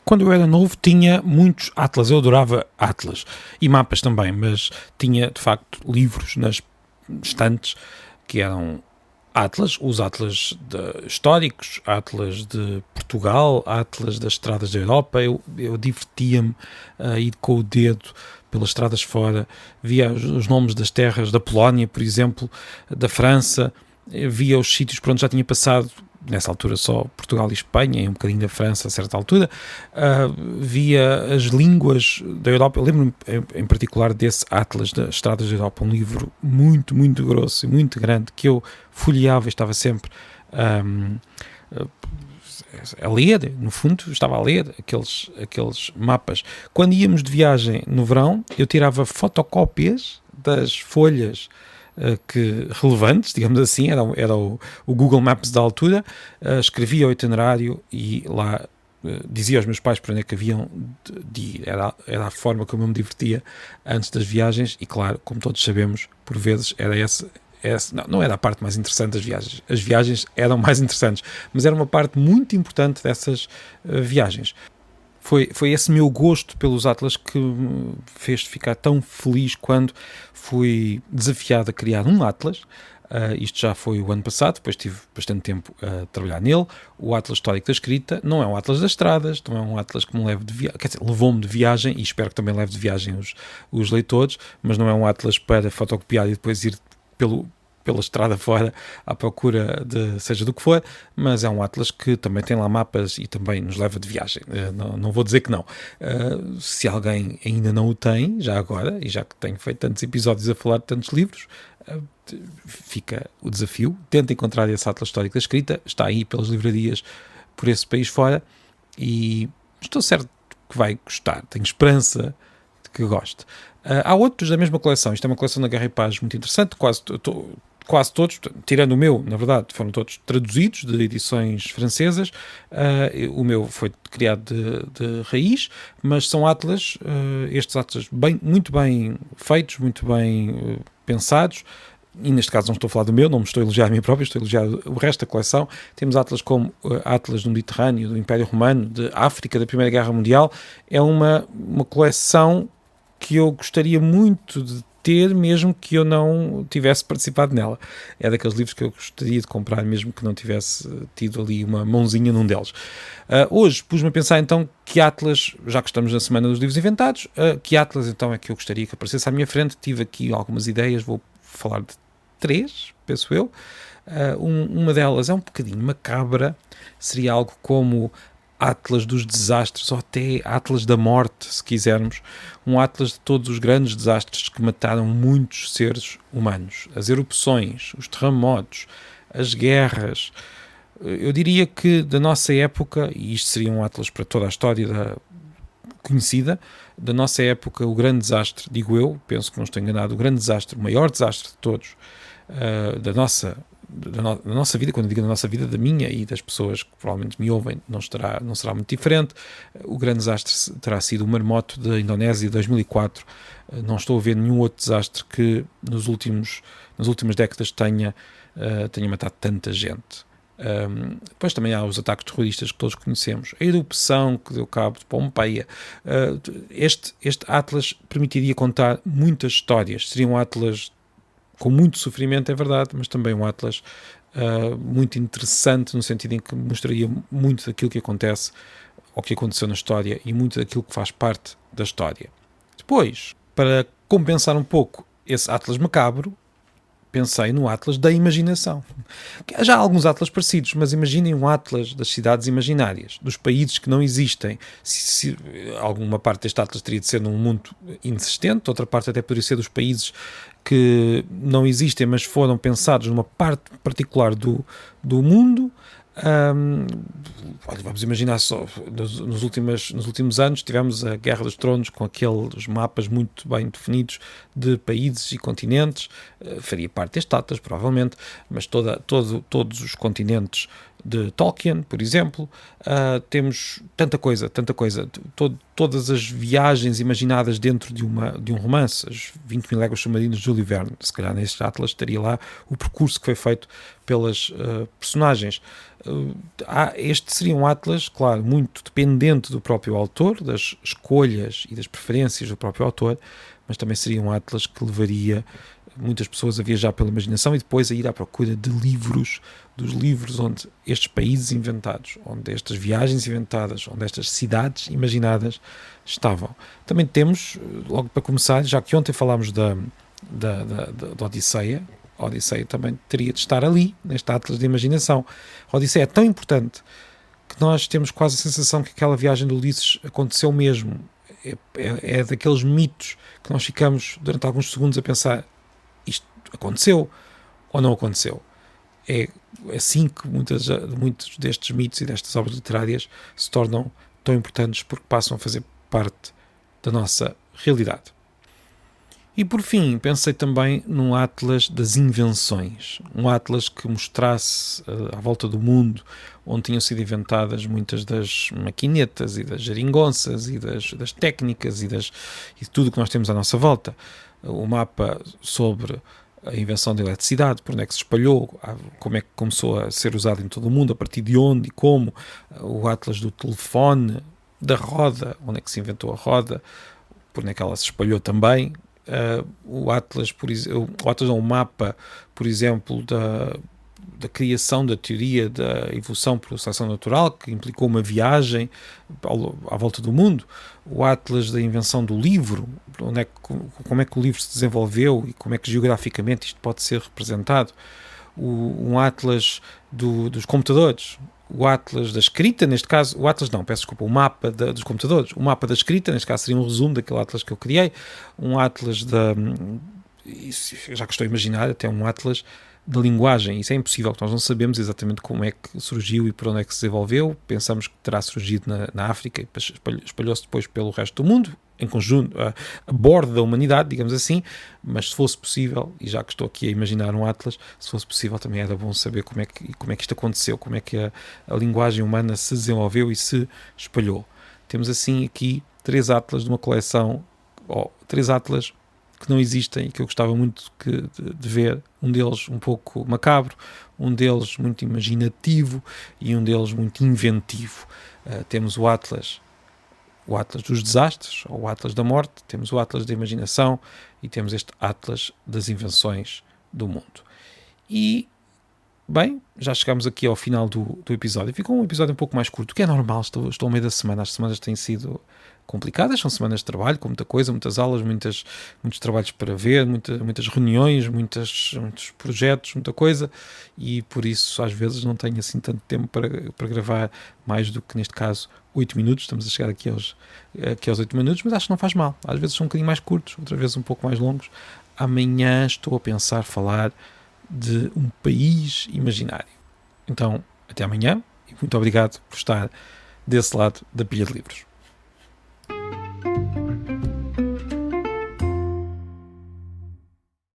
Quando eu era novo tinha muitos atlas, eu adorava atlas e mapas também, mas tinha de facto livros nas estantes que eram atlas, os atlas históricos, atlas de Portugal, atlas das estradas da Europa. Eu divertia-me a ir com o dedo pelas estradas fora, via os nomes das terras da Polónia, por exemplo, da França, via os sítios por onde já tinha passado, nessa altura só Portugal e Espanha, e um bocadinho da França a certa altura, via as línguas da Europa. Eu lembro-me em particular desse Atlas das Estradas da Europa, um livro muito, muito grosso e muito grande, que eu folheava e estava sempre a ler, no fundo estava a ler aqueles mapas. Quando íamos de viagem no verão, eu tirava fotocópias das folhas relevantes, digamos assim, era o Google Maps da altura, escrevia o itinerário e lá dizia aos meus pais para onde é que haviam de ir. Era a forma como eu me divertia antes das viagens e, claro, como todos sabemos, por vezes era não era a parte mais interessante das viagens. As viagens eram mais interessantes, mas era uma parte muito importante dessas viagens. Foi esse meu gosto pelos atlas que me fez ficar tão feliz quando fui desafiado a criar um atlas. Isto já foi o ano passado, depois tive bastante tempo a trabalhar nele. O Atlas Histórico da Escrita não é um atlas das estradas, não é um atlas que me leve de viagem, quer dizer, levou-me de viagem e espero que também leve de viagem os leitores, mas não é um atlas para fotocopiar e depois ir pela estrada fora à procura seja do que for, mas é um atlas que também tem lá mapas e também nos leva de viagem. Não vou dizer que não. Se alguém ainda não o tem, já agora, e já que tenho feito tantos episódios a falar de tantos livros, fica o desafio. Tenta encontrar esse Atlas Histórico da Escrita, está aí pelas livrarias por esse país fora e estou certo que vai gostar, tenho esperança de que goste. Há outros da mesma coleção, isto é uma coleção da Guerra e Paz muito interessante, quase todos, tirando o meu, na verdade, foram todos traduzidos de edições francesas. O meu foi criado de raiz, mas são atlas, estes atlas muito bem feitos, muito bem pensados, e neste caso não estou a falar do meu, não me estou a elogiar a mim próprio, estou a elogiar o resto da coleção. Temos atlas como Atlas do Mediterrâneo, do Império Romano, de África, da Primeira Guerra Mundial. É uma coleção que eu gostaria muito de ter, mesmo que eu não tivesse participado nela. É daqueles livros que eu gostaria de comprar, mesmo que não tivesse tido ali uma mãozinha num deles. Hoje pus-me a pensar então que atlas, já que estamos na Semana dos Livros Inventados, que atlas então é que eu gostaria que aparecesse à minha frente. Tive aqui algumas ideias, vou falar de 3, penso eu. Uma delas é um bocadinho macabra, seria algo como Atlas dos desastres, ou até Atlas da morte, se quisermos. Um atlas de todos os grandes desastres que mataram muitos seres humanos. As erupções, os terremotos, as guerras. Eu diria que da nossa época, e isto seria um atlas para toda a história conhecida, da nossa época, o grande desastre, digo eu, penso que não estou enganado, o grande desastre, o maior desastre de todos, da nossa vida, quando digo da nossa vida, da minha e das pessoas que provavelmente me ouvem, não será muito diferente. O grande desastre terá sido o maremoto da Indonésia de 2004. Não estou a ver nenhum outro desastre que nas últimas décadas tenha matado tanta gente. Depois também há os ataques terroristas que todos conhecemos, a erupção que deu cabo de Pompeia. Este atlas permitiria contar muitas histórias, seria um atlas com muito sofrimento, é verdade, mas também um atlas muito interessante, no sentido em que mostraria muito daquilo que acontece ou que aconteceu na história e muito daquilo que faz parte da história. Depois, para compensar um pouco esse atlas macabro, pensei no atlas da imaginação. Já há alguns atlas parecidos, mas imaginem um atlas das cidades imaginárias, dos países que não existem. Se alguma parte deste atlas teria de ser num mundo inexistente, outra parte até poderia ser dos países que não existem, mas foram pensados numa parte particular do mundo. Vamos imaginar só, nos últimos anos tivemos a Guerra dos Tronos com aqueles mapas muito bem definidos de países e continentes. Faria parte deste atlas, provavelmente, mas todos os continentes de Tolkien, por exemplo. Temos tanta coisa. Todas as viagens imaginadas dentro de um romance, as 20 mil léguas submarinas de Júlio Verne. Se calhar neste atlas estaria lá o percurso que foi feito pelas personagens. Este seria um atlas, claro, muito dependente do próprio autor, das escolhas e das preferências do próprio autor, mas também seria um atlas que levaria muitas pessoas a viajar pela imaginação e depois a ir à procura de livros, dos livros onde estes países inventados, onde estas viagens inventadas, onde estas cidades imaginadas estavam. Também temos, logo para começar, já que ontem falámos da Odisseia, a Odisseia também teria de estar ali, neste atlas de imaginação. A Odisseia é tão importante que nós temos quase a sensação que aquela viagem do Ulisses aconteceu mesmo. É daqueles mitos que nós ficamos durante alguns segundos a pensar: isto aconteceu ou não aconteceu? É assim que muitos destes mitos e destas obras literárias se tornam tão importantes, porque passam a fazer parte da nossa realidade. E por fim, pensei também num atlas das invenções, um atlas que mostrasse à volta do mundo onde tinham sido inventadas muitas das maquinetas e das geringonças e das técnicas e de tudo que nós temos à nossa volta. O mapa sobre a invenção da eletricidade, por onde é que se espalhou, como é que começou a ser usado em todo o mundo, a partir de onde e como. O atlas do telefone, da roda, onde é que se inventou a roda, por onde é que ela se espalhou também. O atlas, o mapa, por exemplo, da criação da teoria da evolução por seleção natural, que implicou uma viagem à volta do mundo. O atlas da invenção do livro, como é que o livro se desenvolveu e como é que geograficamente isto pode ser representado. Um atlas dos computadores, o atlas da escrita, neste caso, o mapa dos computadores, o mapa da escrita, neste caso seria um resumo daquele atlas que eu criei, um atlas já que estou a imaginar, até um atlas da linguagem. Isso é impossível, nós não sabemos exatamente como é que surgiu e por onde é que se desenvolveu. Pensamos que terá surgido na África e espalhou-se depois pelo resto do mundo, em conjunto, a bordo da humanidade, digamos assim, mas se fosse possível, e já que estou aqui a imaginar um atlas, se fosse possível também era bom saber como é que isto aconteceu, como é que a linguagem humana se desenvolveu e se espalhou. Temos assim aqui 3 atlas de uma coleção, 3 atlas que não existem e que eu gostava muito de ver. Um deles um pouco macabro, um deles muito imaginativo e um deles muito inventivo. Temos o atlas dos desastres, ou o atlas da morte, temos o atlas da imaginação e temos este atlas das invenções do mundo. E, bem, já chegamos aqui ao final do episódio. Ficou um episódio um pouco mais curto, que é normal, estou ao meio da semana. As semanas têm sido complicadas, são semanas de trabalho, com muita coisa, muitas aulas, muitos trabalhos para ver, muitas reuniões, muitos projetos, muita coisa, e por isso às vezes não tenho assim tanto tempo para gravar mais do que, neste caso, 8 minutos. Estamos a chegar aqui aos 8 minutos, mas acho que não faz mal. Às vezes são um bocadinho mais curtos, outras vezes um pouco mais longos. Amanhã estou a pensar falar de um país imaginário. Então, até amanhã, e muito obrigado por estar desse lado da pilha de livros.